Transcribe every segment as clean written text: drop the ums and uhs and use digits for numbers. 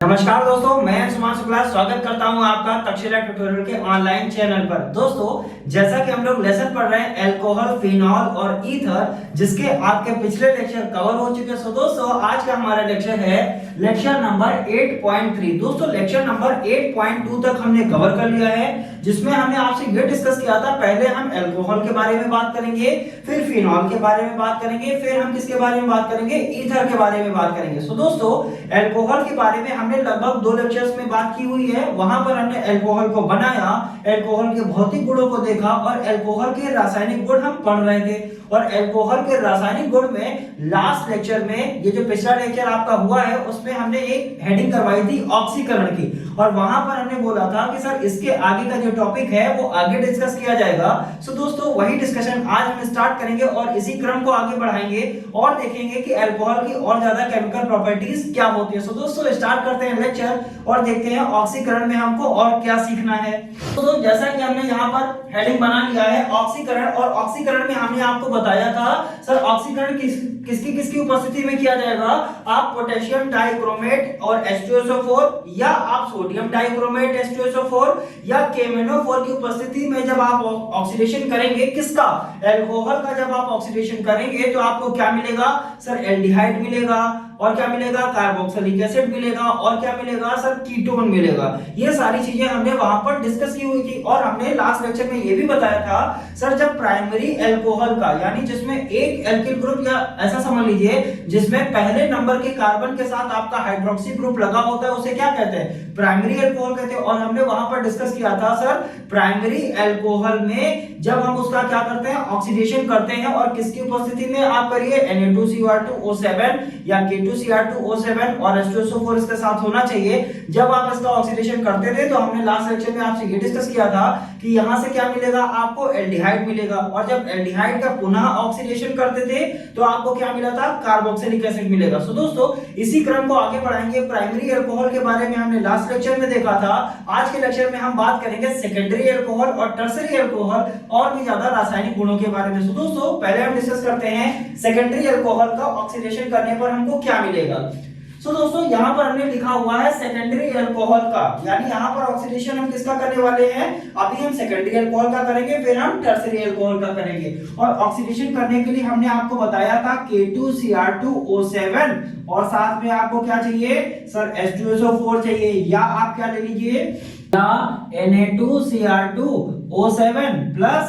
नमस्कार दोस्तों, मैं सुमान शुक्ला स्वागत करता हूं आपका तक्षशिला ट्यूटोरियल के ऑनलाइन चैनल पर। दोस्तों, जैसा कि हम लोग लेसन पढ़ रहे हैं अल्कोहल, फिनॉल और ईथर, जिसके आपके पिछले लेक्चर कवर हो चुके हैं। सो दोस्तों, आज का हमारा लेक्चर है लेक्चर नंबर 8.3। दोस्तों, लेक्चर नंबर 8.2 तक हमने कवर कर लिया है, जिसमें हमने आपसे ये डिस्कस किया था। पहले हम अल्कोहल के बारे में बात करेंगे, फिर फिनॉल के बारे में बात करेंगे, फिर हम किसके बारे में बात करेंगे, ईथर के बारे में बात करेंगे। सो दोस्तों, अल्कोहल के बारे में हमने लगभग 2 लेक्चर्स में बात की हुई है। वहां पर हमने अल्कोहल को बनाया, अल्कोहल के भौतिक गुणों को देखा और अल्कोहल के रासायनिक गुण हम पढ़ रहे थे। और अल्कोहल के रासायनिक गुण में लास्ट लेक्चर में, ये जो पिछला लेक्चर आपका हुआ है, उसमें हमने एक हेडिंग करवाई थी ऑक्सीकरण की, और वहां पर हमने बोला था कि सर इसके आगे का जो टॉपिक है वो आगे डिस्कस किया जाएगा। सो दोस्तों, वही डिस्कशन आज हम स्टार्ट करेंगे और इसी क्रम को आगे बढ़ाएंगे और देखेंगे कि अल्कोहल की और ज्यादा केमिकल प्रॉपर्टीज क्या होती है। सो दोस्तों, स्टार्ट करते हैं लेक्चर और देखते हैं ऑक्सीकरण में हमको और क्या सीखना है। तो जैसा कि हमने यहाँ पर हेडिंग बना लिया है ऑक्सीकरण, और ऑक्सीकरण में हमने आपको बताया था सर ऑक्सीकरण किसकी किसकी उपस्थिति में किया जाएगा। आप पोटेशियम डाइक्रोमेट और H2SO4, या आप सोडियम डाइक्रोमेट H2SO4 या KMnO4 की उपस्थिति में जब आप ऑक्सीडेशन करेंगे, किसका, अल्कोहल का जब आप ऑक्सीडेशन करेंगे तो आपको क्या मिलेगा सर, एल्डिहाइड मिलेगा, और क्या मिलेगा, कार्बोक्सिलिक एसिड मिलेगा, और क्या मिलेगा सर, कीटोन मिलेगा। ये सारी चीजें हमने वहां पर डिस्कस की हुई थी। और हमने लास्ट लेक्चर में ये भी बताया था सर, जब प्राइमरी अल्कोहल का, यानी जिसमें एक एल्किल ग्रुप, या ऐसा समझ लीजिए जिसमें पहले नंबर के कार्बन के साथ आपका हाइड्रोक्सी ग्रुप लगा होता है, उसे क्या कहते हैं, प्राइमरी अल्कोहल कहते हैं। और हमने वहां पर डिस्कस किया था सर, प्राइमरी अल्कोहल में जब हम उसका क्या करते हैं, ऑक्सीडेशन करते हैं, और किसकी उपस्थिति में आप करिए, Na2Cr2O7 या K2Cr2O7 और H2SO4 इसके साथ होना चाहिए। जब आप इसका ऑक्सीडेशन करते थे तो हमने लास्ट लेक्चर में आपसे ये डिस्कस किया था कि यहां से क्या मिलेगा, आपको एल्डिहाइड मिलेगा, और जब एल्डिहाइड का पुनः ऑक्सीडेशन करते थे तो आपको क्या मिला था, कार्बोक्सिलिक एसिड मिलेगा। सो दोस्तों, इसी क्रम को आगे बढ़ाएंगे। प्राइमरी अल्कोहल के बारे में हमने लास्ट लेक्चर में देखा था। आज के लेक्चर में हम बात करेंगे सेकेंडरी अल्कोहल और टर्शियरी अल्कोहल और भी ज्यादा रासायनिक गुणों के बारे में। सो दोस्तों, पहले हम डिस्कस करते हैं सेकेंडरी अल्कोहल का ऑक्सीडेशन करने पर हमको क्या मिलेगा। सो दोस्तों, यहाँ पर हमने लिखा हुआ है सेकेंडरी अल्कोहल का, यानी यहाँ पर ऑक्सीडेशन हम किसका करने वाले हैं, अभी हम सेकेंडरी अल्कोहल का करेंगे, फिर हम टर्शियरी अल्कोहल का करेंगे। और ऑक्सीडेशन करने के लिए हमने आपको बताया था K2Cr2O7, और साथ में आपको क्या चाहिए सर, H2SO4 चाहिए, या आप क्या ले लीजिए, या Na2Cr2O7 प्लस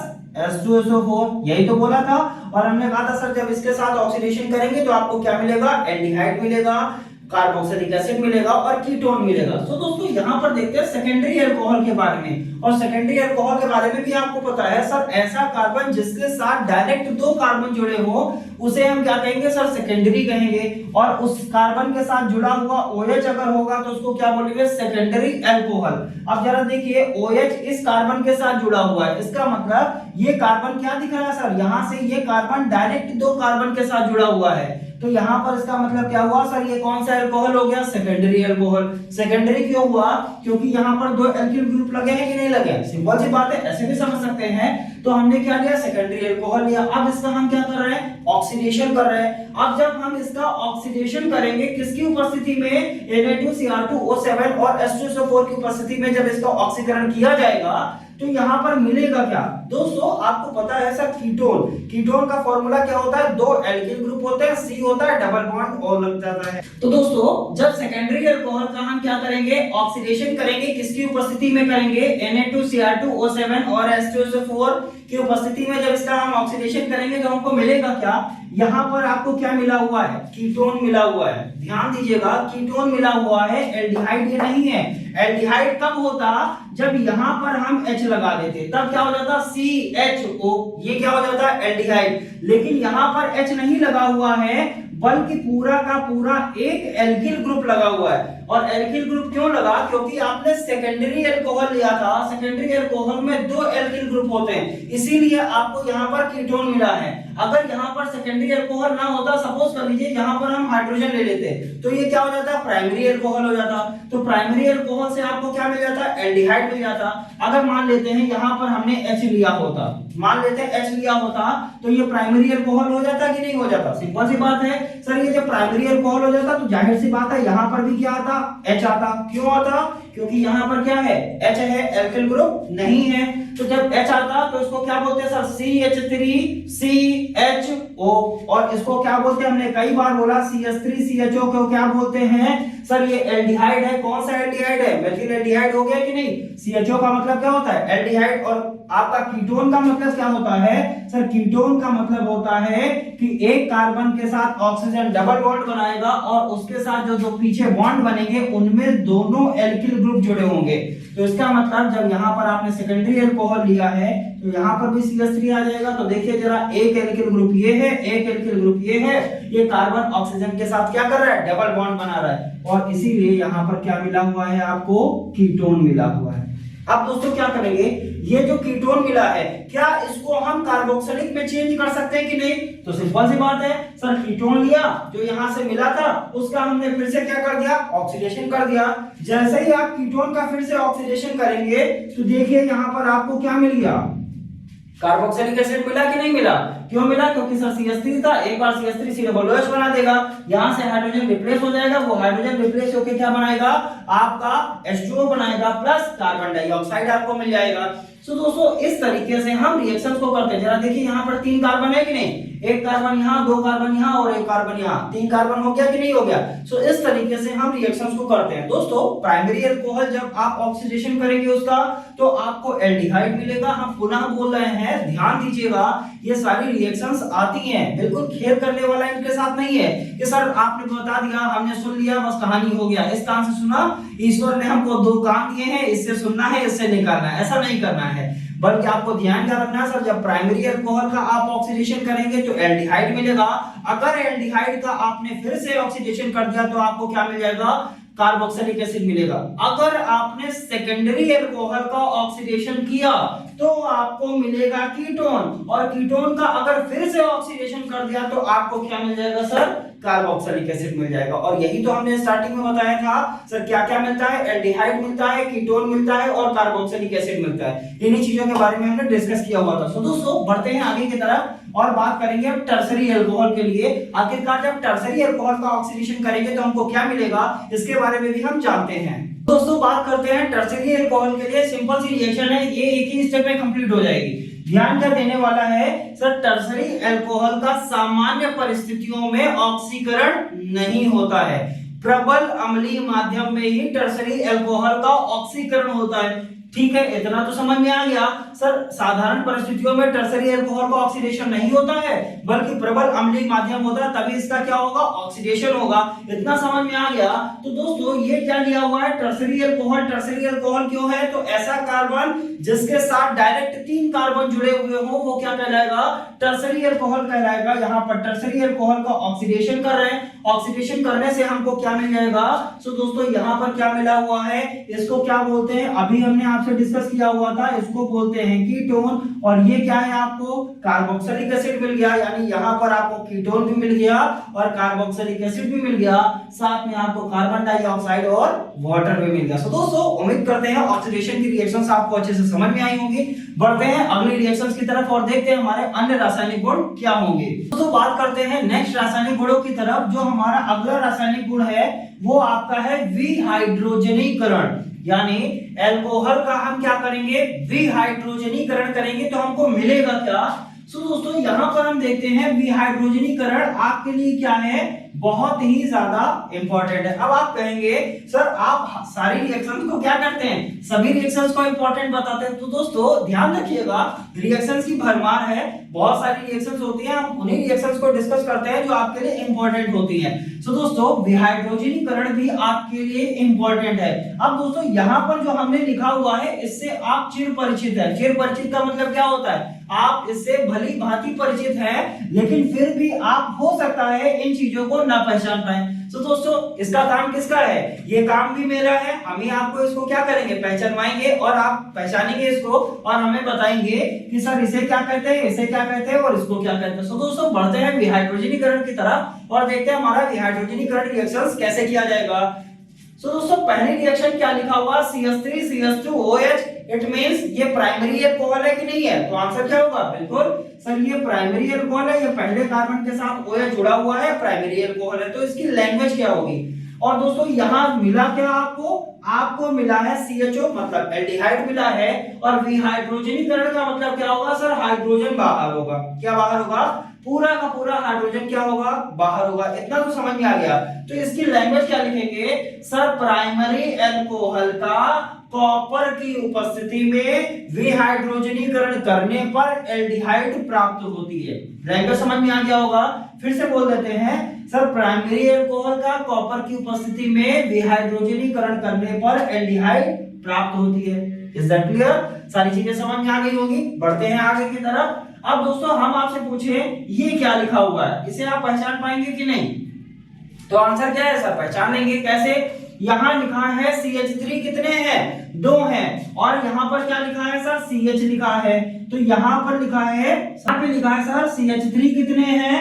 H2SO4, यही तो बोला था। और हमने कहा था सर, जब इसके साथ ऑक्सीडेशन करेंगे तो आपको क्या मिलेगा, एल्डिहाइड मिलेगा, कार्बोक्सिलिक एसिड मिलेगा और कीटोन मिलेगा। सो दोस्तों, यहाँ पर देखते हैं सेकेंडरी अल्कोहल के बारे में। और सेकेंडरी अल्कोहल के बारे में भी आपको पता है सर, ऐसा कार्बन जिसके साथ डायरेक्ट 2 कार्बन जुड़े हो उसे हम क्या कहेंगे सर, सेकेंडरी कहेंगे। और उस कार्बन के साथ जुड़ा हुआ OH अगर होगा तो उसको क्या बोलेंगे, सेकेंडरी अल्कोहल। अब जरा देखिए, OH इस कार्बन के साथ जुड़ा हुआ है, इसका मतलब ये कार्बन क्या दिख रहा है सर, यहां से ये कार्बन डायरेक्ट 2 कार्बन के साथ जुड़ा हुआ है, तो यहाँ पर इसका मतलब क्या हुआ सर, ये कौन सा अल्कोहल हो गया, सेकेंडरी अल्कोहल। सेकेंडरी क्यों हुआ, क्योंकि यहाँ पर 2 एल्किल ग्रुप लगे हैं कि नहीं लगे, सिंपल सी बात है, ऐसे भी समझ सकते हैं। तो हमने क्या लिया, सेकेंडरी अल्कोहल लिया। अब इसका हम क्या कर रहे हैं, ऑक्सीडेशन कर रहे हैं। अब जब हम इसका ऑक्सीडेशन करेंगे, किसकी उपस्थिति में, Na2Cr2O7 और H2SO4 की उपस्थिति में जब इसका ऑक्सीकरण किया जाएगा तो यहां पर मिलेगा क्या दोस्तों, आपको पता है सर, कीटोन। कीटोन का फॉर्मूला क्या होता है, 2 एल्किल ग्रुप होते हैं, C होता है, डबल बॉन्ड O लग जाता है। तो दोस्तों, जब सेकेंडरी अल्कोहल का हम क्या करेंगे, ऑक्सीडेशन करेंगे, किसकी उपस्थिति में करेंगे, Na2Cr2O7 और H2SO4 की उपस्थिति में जब इसका हम ऑक्सीडेशन करेंगे तो हमको मिलेगा क्या, यहाँ पर आपको क्या मिला हुआ है, कीटोन मिला हुआ है। ध्यान दीजिएगा, कीटोन मिला हुआ है, एल्डिहाइड ये नहीं है। एल्डिहाइड कब होता, जब यहाँ पर हम H लगा देते, तब क्या हो जाता, CHO, ये क्या हो जाता है, एल्डिहाइड। लेकिन यहाँ पर H नहीं लगा हुआ है, बल्कि पूरा का पूरा एक एल्किल ग्रुप लगा हुआ है। और एल्किल ग्रुप क्यों लगा, क्योंकि आपने सेकेंडरी अल्कोहल लिया था, सेकेंडरी अल्कोहल में 2 एल्किल ग्रुप होते हैं, इसीलिए आपको यहाँ पर कीटोन मिला है। अगर यहाँ पर सेकेंडरी अल्कोहल ना होता, सपोज कर लीजिए यहाँ पर हम हाइड्रोजन ले लेते, तो ये क्या हो जाता, प्राइमरी अल्कोहल हो जाता। तो प्राइमरी अल्कोहल से आपको क्या मिल जाता, एल्डिहाइड मिल जाता। अगर मान लेते हैं यहाँ पर हमने H लिया होता, मान लेते हैं H लिया होता, तो ये प्राइमरी अल्कोहल हो जाता कि नहीं हो जाता, सिंपल सी बात है सर। ये जब प्राइमरी अल्कोहल हो जाता तो जाहिर सी बात है यहाँ पर भी क्या आता, H आता। क्यों आता? क्योंकि यहाँ पर क्या है, H है, एल्किल ग्रुप नहीं है। तो जब H आता तो इसको क्या बोलते हैं सर, CH3CHO। और इसको क्या बोलते हैं, हमने कई बार बोला CH3CHO को क्या बोलते हैं सर, ये एल्डिहाइड है। कौन सा एल्डिहाइड है, मेथिल एल्डिहाइड हो गया कि नहीं। CHO का मतलब क्या होता है, एल्डिहाइड। और आपका कीटोन का मतलब क्या होता है सर, कीटोन का मतलब होता है कि एक कार्बन के साथ ऑक्सीजन डबल बॉन्ड बनाएगा और उसके साथ जो दो पीछे बॉन्ड बनेंगे उनमें दोनों एल्किल ग्रुप जुड़े होंगे। तो इसका मतलब जब यहाँ पर आपने सेकेंडरी अल्कोहल लिया है तो यहाँ पर भी CH3 आ जाएगा। तो देखिए जरा, एक एल्किल ग्रुप ये है, एक एल्किल ग्रुप ये है, ये कार्बन ऑक्सीजन के साथ क्या कर रहा है, डबल बॉन्ड बना रहा है और इसीलिए यहाँ पर क्या मिला हुआ है आपको, कीटोन मिला हुआ है। अब दोस्तों क्या करेंगे, ये जो कीटोन मिला है क्या इसको हम कार्बोक्सिलिक में चेंज कर सकते हैं कि नहीं। तो सिंपल सी बात है सर, कीटोन लिया जो यहां से मिला था उसका हमने फिर से क्या कर दिया, ऑक्सीडेशन कर दिया। जैसे ही आप कीटोन का फिर से ऑक्सीडेशन करेंगे तो देखिए यहां पर आपको क्या मिल गया, कार्बोक्सिलिक एसिड मिला कि नहीं मिला। क्यों मिला, क्योंकि सर CH3 था, एक बार CH3 COOH बना देगा, यहां से हाइड्रोजन रिप्लेस हो जाएगा, वो हाइड्रोजन रिप्लेस होकर क्या बनाएगा, आपका H2O बनाएगा प्लस कार्बन डाइऑक्साइड आपको मिल जाएगा। तो दोस्तों इस तरीके से हम रिएक्शंस को करते हैं। जरा देखिए यहाँ पर 3 कार्बन है कि नहीं, एक कार्बन यहाँ, 2 कार्बन यहाँ और एक कार्बन यहाँ, 3 कार्बन हो गया कि नहीं हो गया। सो इस तरीके से हम रिएक्शंस को करते हैं। दोस्तों प्राइमरी अल्कोहल जब आप ऑक्सीडेशन करेंगे उसका तो आपको एल्डिहाइड मिलेगा। हम पुनः बोल रहे हैं, ध्यान दीजिएगा, ये सारी रिएक्शंस आती हैं, बिल्कुल खेल करने वाला इनके साथ नहीं है कि सर आपने बता दिया, हमने सुन लिया, बस कहानी हो गया। इस कान से सुना, ईश्वर ने हमको 2 कान दिए हैं, इससे सुनना है, इससे निकालना है, ऐसा नहीं करना है। बल्कि आपको ध्यान क्या रखना है सर, जब प्राइमरी अल्कोहल का आप ऑक्सीडेशन करेंगे तो एल्डिहाइड मिलेगा। अगर एल्डिहाइड का आपने फिर से ऑक्सीडेशन कर दिया तो आपको क्या मिल जाएगा, कार्बोक्सिलिक एसिड मिलेगा। अगर आपने सेकेंडरी अल्कोहल का ऑक्सीडेशन किया तो आपको मिलेगा कीटोन, और कीटोन का अगर फिर से ऑक्सीडेशन कर दिया तो आपको क्या मिल जाएगा सर, कार्बोक्सिलिक एसिड मिल जाएगा। और यही तो हमने स्टार्टिंग में बताया था सर, क्या क्या मिलता है, एल्डिहाइड मिलता है, कीटोन मिलता है और कार्बोक्सिलिक एसिड मिलता है। इन्हीं चीजों के बारे में हमने डिस्कस किया हुआ था। तो दोस्तों बढ़ते हैं आगे की तरफ और बात करेंगे अब टर्सरी अल्कोहल के लिए। आखिरकार जब टर्सरी अल्कोहल का ऑक्सीडेशन करेंगे तो हमको क्या मिलेगा, इसके बारे में भी हम जानते हैं। दोस्तों बात करते हैं टर्सरी अल्कोहल के लिए। सिंपल सी रिएक्शन है, ये एक ही स्टेप में कंप्लीट हो जाएगी। ध्यान क्या देने वाला है सर, टर्सरी अल्कोहल का सामान्य परिस्थितियों में ऑक्सीकरण नहीं होता है। प्रबल अम्लीय माध्यम में ही टर्सरी अल्कोहल का ऑक्सीकरण होता है। ठीक है, इतना तो समझ में आ गया सर। साधारण परिस्थितियों में टर्सरी अल्कोहल का ऑक्सीडेशन नहीं होता है बल्कि प्रबल अम्लीय माध्यम होता है, तभी इसका क्या होगा, ऑक्सीडेशन होगा। इतना समझ में आ गया। तो दोस्तों ये क्या लिया हुआ है, टर्सरी अल्कोहल। टर्सरी अल्कोहल क्यों है, तो ऐसा कार्बन जिसके साथ डायरेक्ट 3 कार्बन जुड़े हुए हो वो क्या कहलाएगा, टर्सरी अल्कोहल कहलाएगा। यहाँ पर टर्सरी अल्कोहल का ऑक्सीडेशन कर रहे हैं, ऑक्सीडेशन करने से हमको क्या मिल जाएगा। सो दोस्तों यहाँ पर क्या मिला हुआ है, इसको क्या बोलते हैं, अभी हमने आपसे डिस्कस किया हुआ था, इसको बोलते हैं कीटोन। और ये क्या है, आपको कार्बोक्सिलिक एसिड मिल गया, यानी यहाँ पर आपको कीटोन भी मिल गया और कार्बोक्सिलिक एसिड भी मिल गया, साथ में आपको कार्बन डाइऑक्साइड और वाटर भी मिल गया। सो दोस्तों उम्मीद करते हैं ऑक्सीडेशन की रिएक्शंस आपको अच्छे से समझ में आई होंगी। बढ़ते हैं अगली रिएक्शंस की तरफ और देखते हैं हमारे अन्य रासायनिक गुण क्या होंगे। तो बात करते हैं नेक्स्ट रासायनिक गुणों की तरफ। जो हमारा अगला रासायनिक गुण है वो आपका है विहाइड्रोजनीकरण, यानी अल्कोहल का हम क्या करेंगे, विहाइड्रोजनीकरण करेंगे तो हमको मिलेगा क्या। सो दोस्तों यहाँ पर हम देखते हैं विहाइड्रोजनीकरण आपके लिए क्या है, बहुत ही ज्यादा इंपॉर्टेंट है। अब आप कहेंगे सर आप सारी रिएक्शंस को क्या करते हैं, सभी रिएक्शंस को इंपॉर्टेंट बताते हैं। तो दोस्तों ध्यान रखिएगा, रिएक्शंस की भरमार है, बहुत सारी रिएक्शंस होती हैं, हम उन्हीं रिएक्शंस को डिस्कस करते हैं जो आपके लिए इंपॉर्टेंट होती हैं। सो दोस्तों विहाइड्रोजनीकरण भी आपके लिए इंपॉर्टेंट है। अब दोस्तों यहाँ पर जो हमने लिखा हुआ है इससे आप चिर परिचित है। चिर परिचित का मतलब क्या होता है, आप इससे भली भांति परिचित हैं, लेकिन फिर भी आप हो सकता है इन चीजों को ना पहचान पाए। तो दोस्तों इसका काम किसका है, ये काम भी मेरा है। हम ही आपको इसको क्या करेंगे, पहचानवाएंगे और आप पहचानेंगे इसको और हमें बताएंगे कि सर इसे क्या कहते हैं, इसे क्या कहते हैं और इसको क्या कहते हैं। तो दोस्तों बढ़ते हैं विहाइड्रोजनीकरण की तरफ और देखते हैं हमारा विहाइड्रोजनीकरण रिएक्शंस कैसे किया जाएगा। सो दोस्तों पहली रिएक्शन क्या लिखा हुआ, CH3CH2OH। इट मींस ये प्राइमरी अल्कोहल है कि नहीं है, तो आंसर क्या होगा, बिल्कुल सर ये प्राइमरी अल्कोहल है, ये पहले कार्बन के साथ OH जुड़ा हुआ है, प्राइमरी अल्कोहल है। तो इसकी लैंग्वेज क्या होगी, और दोस्तों यहाँ मिला क्या आपको मिला है CHO मतलब एल्डिहाइड मिला है, और विहाइड्रोजनीकरण का मतलब क्या होगा सर, हाइड्रोजन बाहर होगा। क्या बाहर होगा, पूरा का पूरा हाइड्रोजन क्या होगा, बाहर होगा। इतना तो समझ में आ गया। तो इसकी लैंग्वेज क्या लिखेंगे सर, प्राइमरी एल्कोहल का कॉपर की उपस्थिति में विहाइड्रोजनीकरण करने पर एल्डिहाइड प्राप्त होती है। लैंग्वेज समझ में आ गया होगा। फिर से बोल देते हैं सर, प्राइमरी एल्कोहल का कॉपर की उपस्थिति में विहाइड्रोजनीकरण करने पर एल्डिहाइड प्राप्त होती है। Is that clear? सारी चीजें समझ में आ गई होगी। बढ़ते हैं आगे की तरफ। अब दोस्तों हम आपसे पूछे ये क्या लिखा हुआ है, इसे आप पहचान पाएंगे कि नहीं? तो आंसर क्या है सर, पहचान लेंगे कैसे? यहाँ लिखा है CH3 कितने हैं, 2 हैं, और यहाँ पर क्या लिखा है सर, CH लिखा है। तो यहाँ पर लिखा है सर CH3 कितने हैं,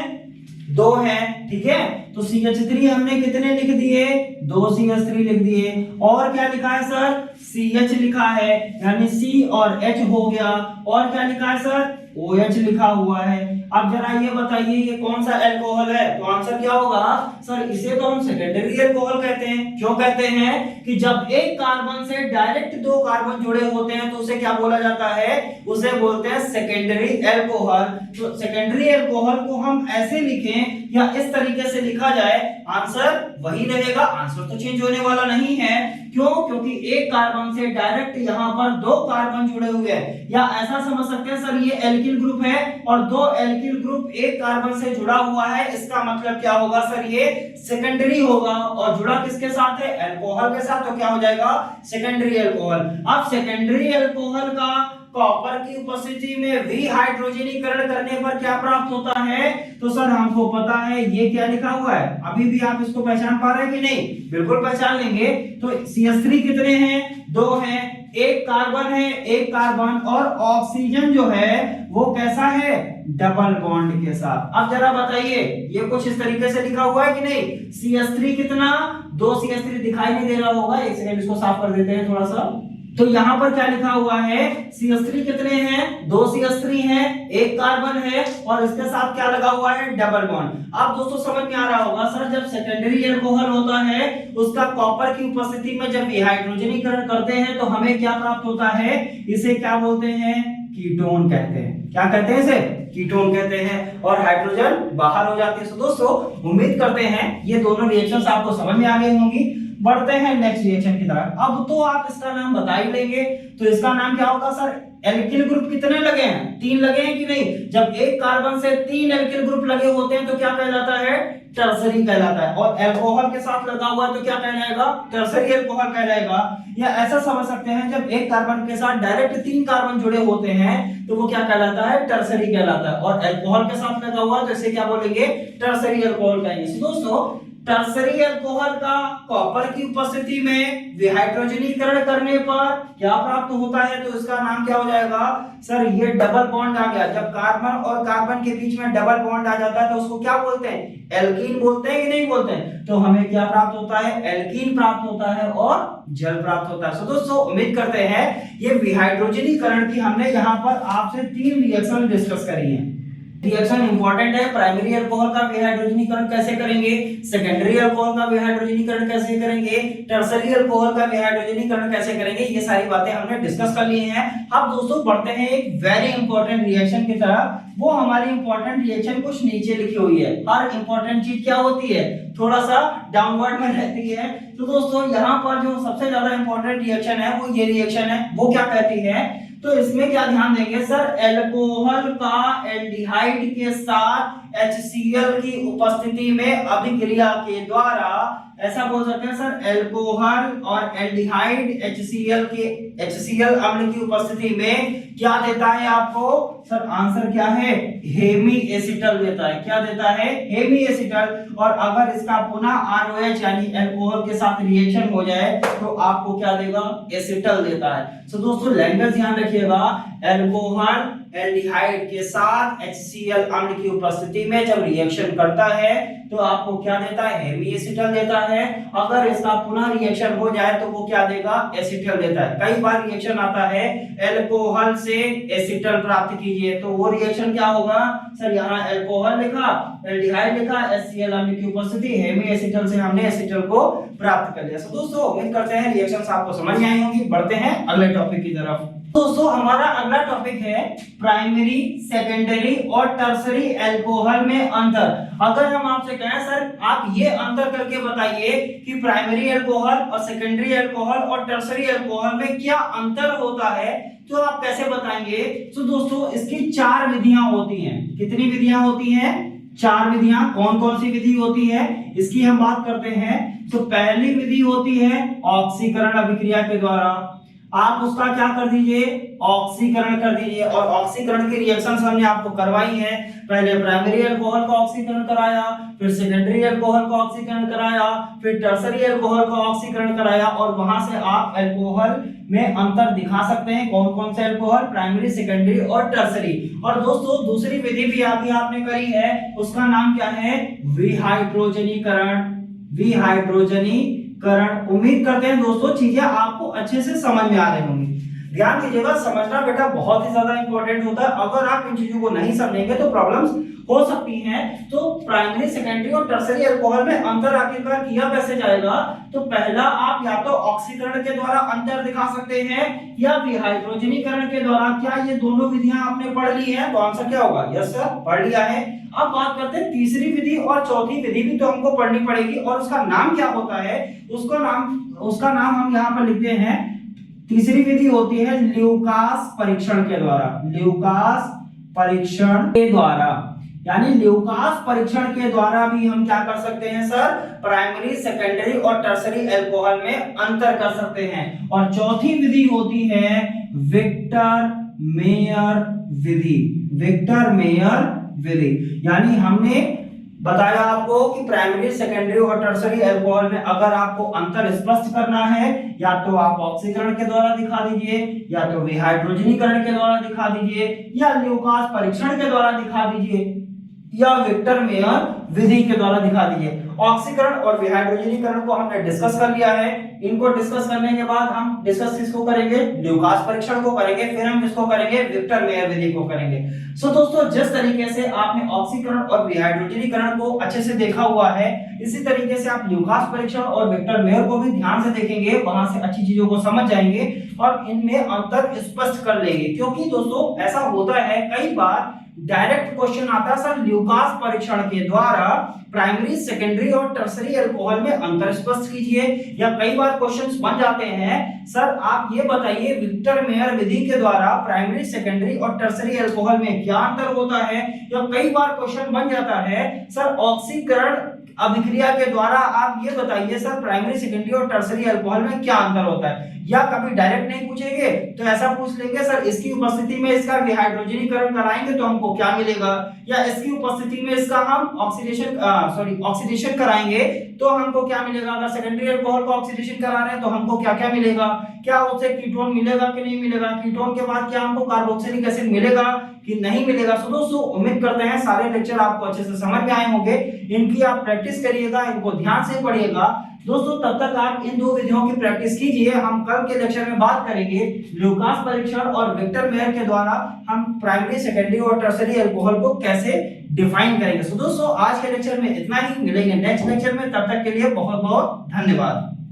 2 हैं, ठीक है। तो CH3 हमने कितने लिख दिए, 2 CH3 लिख दिए। और क्या लिखा है सर, CH लिखा है, यानी C और H हो गया। और क्या लिखा है सर, OH लिखा हुआ है। अब जरा ये बताइए ये कौन सा एल्कोहल है? तो आंसर क्या होगा सर, इसे तो हम सेकेंडरी एल्कोहल कहते हैं। क्यों कहते हैं कि जब एक कार्बन से डायरेक्ट 2 कार्बन जुड़े होते हैं तो उसे क्या बोला जाता है, उसे बोलते हैं सेकेंडरी एल्कोहल। तो सेकेंडरी एल्कोहल को हम ऐसे लिखें या इस तरीके से लिखा जाए, आंसर वही रहेगा, आंसर तो चेंज होने वाला नहीं है। क्यों? क्योंकि एक कार्बन से डायरेक्ट यहाँ पर 2 कार्बन जुड़े हुए हैं, या ऐसा समझ सकते हैं सर ये एल्किल ग्रुप है और 2 एल्किल ग्रुप एक कार्बन से जुड़ा हुआ है। इसका मतलब क्या होगा सर, ये सेकेंडरी होगा। और जुड़ा किसके साथ है, एल्कोहल के साथ, तो क्या हो जाएगा, सेकेंडरी एल्कोहल। अब सेकेंडरी एल्कोहल का कॉपर की उपस्थिति में विहाइड्रोजनीकरण करने पर क्या प्राप्त होता है? तो सर हमको पता है ये क्या लिखा हुआ है। अभी भी आप इसको पहचान पा रहे हैं कि नहीं? बिल्कुल पहचान लेंगे। तो CH3 कितने हैं, 2 हैं, एक कार्बन है, एक कार्बन, और ऑक्सीजन जो है वो कैसा है, डबल बॉन्ड के साथ। अब जरा बताइए ये कुछ इस तरीके से लिखा हुआ है कि नहीं? CH3 कितना, 2 CH3 दिखाई नहीं दे रहा होगा, एक सेकंड इसको साफ कर देते हैं थोड़ा सा। तो यहाँ पर क्या लिखा हुआ है, CH3 कितने हैं, 2 CH3 हैं, एक कार्बन है, और इसके साथ क्या लगा हुआ है, डबल बॉन्ड। अब दोस्तों समझ में आ रहा होगा सर, जब सेकेंडरी एल्कोहल होता है उसका कॉपर की उपस्थिति में जब विहाइड्रोजनीकरण करते हैं तो हमें क्या प्राप्त होता है, इसे क्या बोलते हैं, कीटोन कहते हैं। क्या कहते हैं इसे, कीटोन कहते हैं, और हाइड्रोजन बाहर हो जाती है। तो दोस्तों उम्मीद करते हैं ये दोनों रिएक्शंस आपको समझ में आ गई होंगी। बढ़ते हैं नेक्स्ट रिएक्शन की तरफ। अब तो आप इसका नाम बता ही लेंगे, तो इसका नाम क्या होगा सर, एल्किल ग्रुप कितने लगे हैं, 3 लगे हैं कि नहीं? जब एक कार्बन से 3 एल्किल ग्रुप लगे होते हैं तो क्या कहलाता है, टर्सरी कहलाता है। और अल्कोहल के साथ लगा हुआ है तो क्या कहलाएगा, टर्सरी अल्कोहल कहलाएगा। या ऐसा समझ सकते हैं जब एक कार्बन के साथ डायरेक्ट 3 कार्बन जुड़े होते हैं तो वो क्या कहलाता है, टर्सरी कहलाता है। और अल्कोहल के साथ लगा हुआ है तो इसे क्या बोलेंगे, टर्सरी अल्कोहल कहेंगे। दोस्तों टर्सरी अल्कोहल का कॉपर की उपस्थिति में विहाइड्रोजनीकरण करने पर क्या प्राप्त होता है, तो इसका नाम क्या हो जाएगा सर, ये डबल बॉन्ड आ गया। जब कार्बन और कार्बन के बीच में डबल बॉन्ड आ जाता है तो उसको क्या बोलते हैं, एल्कीन बोलते हैं कि नहीं बोलते हैं? तो हमें क्या प्राप्त होता है, एल्कीन प्राप्त होता है और जल प्राप्त होता है। दोस्तों उम्मीद करते हैं ये विहाइड्रोजनीकरण की हमने यहाँ पर आपसे 3 रिएक्शन डिस्कस करी है। रिएक्शन इंपॉर्टेंट है, प्राइमरी अल्कोहल का विहाइड्रोजनीकरण कैसे करेंगे, सेकेंडरी अल्कोहल का विहाइड्रोजनीकरण कैसे करेंगे, टर्सरी अल्कोहल का विहाइड्रोजनीकरण कैसे करेंगे, ये सारी बातें हमने डिस्कस कर ली हैं। अब दोस्तों बढ़ते हैं एक वेरी इंपॉर्टेंट रिएक्शन की तरफ। वो हमारी इंपॉर्टेंट रिएक्शन कुछ नीचे लिखी हुई है। हर इंपॉर्टेंट चीज क्या होती है, थोड़ा सा डाउनवर्ड में रहती है। तो दोस्तों यहाँ पर जो सबसे ज्यादा इंपॉर्टेंट रिएक्शन है वो ये रिएक्शन है। वो क्या कहती है, तो इसमें क्या ध्यान देंगे सर, एल्कोहल का एल्डिहाइड के साथ HCl की उपस्थिति में अभिक्रिया के द्वारा, ऐसा बोल सकते हैं सर, एल्कोहल और एल्डिहाइड HCl अम्ल की उपस्थिति में क्या देता है आपको सर, आंसर क्या है, हेमी एसिटल देता है। क्या देता है, हेमी एसिटल। और अगर इसका पुनः ROH यानी अल्कोहल के साथ रिएक्शन हो जाए तो आपको क्या देगा, एसिटल देता है। तो दोस्तों लैंग्वेज ध्यान रखिएगा, एल्कोहल एल्डिहाइड के साथ HCl अम्ल की उपस्थिति में जब रिएक्शन करता है तो आपको क्या देता है, हेमी एसिटल देता है। अगर इसका पुनः रिएक्शन हो जाए तो वो क्या देगा, एसिटल देता है। कई बार रिएक्शन आता है एल्कोहल से एसिटल प्राप्त कीजिए, तो वो रिएक्शन क्या होगा सर, यहाँ एल्कोहल लिखा, एल्डिहाइड लिखा, HCl अम्ल की उपस्थिति, हेमी एसिटल से हमने एसिटल को प्राप्त कर लिया। सो दोस्तों उम्मीद करते हैं रिएक्शंस आपको समझ में आई होंगी। बढ़ते हैं अगले टॉपिक की तरफ। दोस्तों हमारा अगला टॉपिक है प्राइमरी, सेकेंडरी और टर्सरी एल्कोहल में अंतर। अगर हम आपसे कहें सर आप ये अंतर करके बताइए कि प्राइमरी एल्कोहल और सेकेंडरी एल्कोहल और टर्सरी एल्कोहल में क्या अंतर होता है, तो आप कैसे बताएंगे। तो दोस्तों इसकी 4 विधियां होती हैं। कितनी विधियां होती हैं, 4 विधियां। कौन कौन सी विधि होती है इसकी हम बात करते हैं। तो पहली विधि होती है ऑक्सीकरण अभिक्रिया के द्वारा। आप उसका क्या कर दीजिए, ऑक्सीकरण कर दीजिए। और ऑक्सीकरण की रिएक्शंस हमने आपको करवाई है। पहले प्राइमरी अल्कोहल का ऑक्सीकरण कराया, फिर सेकेंडरी अल्कोहल का ऑक्सीकरण कराया, फिर टर्सरी अल्कोहल का ऑक्सीकरण कराया, और वहां से आप अल्कोहल में अंतर दिखा सकते हैं। कौन कौन से अल्कोहल, प्राइमरी, सेकेंडरी और टर्सरी। और दोस्तों दूसरी विधि भी अभी आपने करी है, उसका नाम क्या है, विहाइड्रोजनीकरण। विहाइड्रोजनीकरण। उम्मीद करते हैं दोस्तों चीजें आपको अच्छे से समझ में आ रही होंगी। ध्यान दीजिएगा, समझना बेटा बहुत ही ज्यादा इंपॉर्टेंट होता है। अगर आप इन चीजों को नहीं समझेंगे तो प्रॉब्लम्स हो सकती हैं। तो प्राइमरी, सेकेंडरी और टर्सरी अल्कोहल में अंतर आखिरकार किया कैसे जाएगा, तो पहला आप या तो ऑक्सीकरण के द्वारा अंतर दिखा सकते हैं या विहाइड्रोजनीकरण के द्वारा। क्या ये दोनों विधियां आपने पढ़ ली हैं, तो आंसर क्या होगा, यस सर पढ़ लिया है। अब बात करते हैं तीसरी विधि और चौथी विधि भी तो हमको पढ़नी पड़ेगी, और उसका नाम क्या होता है, उसका नाम हम यहाँ पर लिखते हैं। तीसरी विधि होती है ल्यूकास परीक्षण के द्वारा। ल्यूकास परीक्षण के द्वारा, यानी ल्यूकास परीक्षण के द्वारा भी हम क्या कर सकते हैं सर, प्राइमरी, सेकेंडरी और टर्सरी अल्कोहल में अंतर कर सकते हैं। और चौथी विधि होती है विक्टर मेयर विधि। विक्टर मेयर विधि, यानी हमने बताया आपको कि प्राइमरी, सेकेंडरी और टर्सरी अल्कोहल में अगर आपको अंतर स्पष्ट करना है, या तो आप ऑक्सीकरण के द्वारा दिखा दीजिए, या तो विहाइड्रोजनीकरण के द्वारा दिखा दीजिए, या ल्यूकास परीक्षण के द्वारा दिखा दीजिए, या विक्टर मेयर विधि के द्वारा दिखा दीजिए। ऑक्सीकरण और विहाइड्रोजनीकरण को हमने डिस्कस कर लिया है। इनको डिस्कस करने के बाद हम डिस्कस किसको करेंगे, ल्यूकास परीक्षण को करेंगे, फिर हम किसको करेंगे, विक्टर मेयर विधि को करेंगे। सो दोस्तों जिस तरीके से आपने ऑक्सीकरण और विहाइड्रोजनीकरण को अच्छे से देखा हुआ है, इसी तरीके से आप ल्यूकास परीक्षण और विक्टर मेयर को भी ध्यान से देखेंगे, वहां से अच्छी चीजों को समझ जाएंगे और इनमें अंतर स्पष्ट कर लेंगे। क्योंकि दोस्तों ऐसा होता है कई बार डायरेक्ट क्वेश्चन आता है सर ल्यूकास परीक्षण के द्वारा प्राइमरी, सेकेंडरी और टर्सरी अल्कोहल में अंतर स्पष्ट कीजिए। या कई बार क्वेश्चंस बन जाते हैं सर आप ये बताइए विक्टर मेयर विधि के द्वारा प्राइमरी, सेकेंडरी और टर्सरी अल्कोहल में क्या अंतर होता है। या कई बार क्वेश्चन बन जाता है सर ऑक्सीकरण अभिक्रिया के द्वारा आप ये बताइए सर प्राइमरी, सेकेंडरी और टर्सरी अल्कोहल में क्या अंतर होता है। या कभी डायरेक्ट नहीं पूछेंगे तो ऐसा पूछ लेंगे सर इसकी उपस्थिति में इसका विहाइड्रोजनीकरण कराएंगे तो हमको क्या मिलेगा, या इसकी उपस्थिति में इसका हम ऑक्सीडेशन कराएंगे तो हमको क्या मिलेगा। अगर सेकेंडरी अल्कोहल को ऑक्सीडेशन करा रहे हैं तो हमको क्या क्या मिलेगा, क्या उससे कीटोन मिलेगा कि नहीं मिलेगा, कीटोन के बाद क्या हमको कार्बोक्सिलिक एसिड मिलेगा कि नहीं मिलेगा। सो दोस्तों उम्मीद करते हैं सारे लेक्चर आपको अच्छे से समझ में आए होंगे। इनकी आप प्रैक्टिस करिएगा, इनको ध्यान से पढ़िएगा। दोस्तों तब तक आप इन दो विधियों की प्रैक्टिस कीजिए। हम कल के लेक्चर में बात करेंगे ल्यूकास परीक्षण और विक्टर मेयर के द्वारा हम प्राइमरी, सेकेंडरी और टर्सरी अल्कोहल को कैसे डिफाइन करेंगे। सो दोस्तों आज के लेक्चर में इतना ही, मिलेंगे नेक्स्ट लेक्चर में, तब तक के लिए बहुत बहुत धन्यवाद।